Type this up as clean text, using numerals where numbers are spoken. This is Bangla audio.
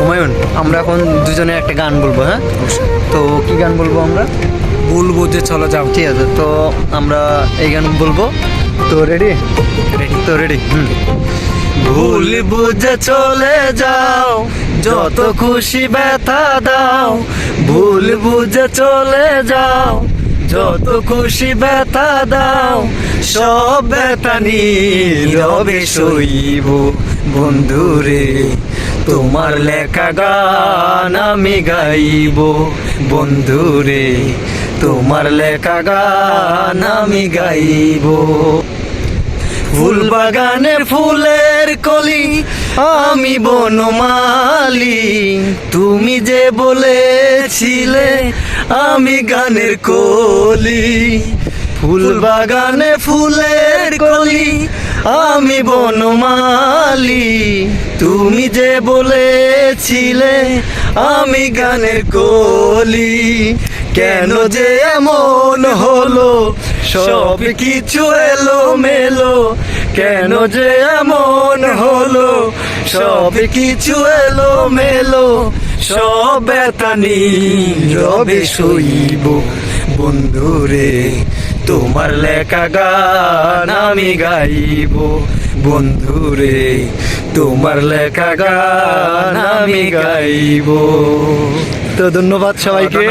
হুমায়ুন, আমরা এখন দুজনে একটা গান বলবো, হ্যাঁ? তো কি গান বলবো আমরা? বলবো যে চলো যাও। ঠিক আছে, তো আমরা এই গান বলবো। তো রেডি? তো রেডি। ভুল বুঝে চলে যাও, যত খুশি ব্যথা দাও। ভুল বুঝে চলে যাও, যত খুশি ব্যথা দাও। সব ব্যথা নীরবে সইব বন্ধুরে, তোমার লেখা গান আমি গাইব বন্ধুরে, তোমার লেখা গান আমি গাইব। ফুল বাগানের ফুলের কলি আমি বনমালী, তুমি যে বলেছিলে আমি গানের কলি। ফুল বাগানে ফুলের কলি আমি বনমালী, তুমি যে বলেছিলে আমি গানের কলি। কেন যে এমন হলো, সব কিছু এলো মেলো। কেন যে এমন হলো, সব কিছু এলো মেলো। সব ব্যথা নীরবে সইব বন্ধুরে, তোমার লেখা গান আমি গাইব বন্ধুরে, তোমার লেখা গান আমি গাইব। তো ধন্যবাদ সবাইকে।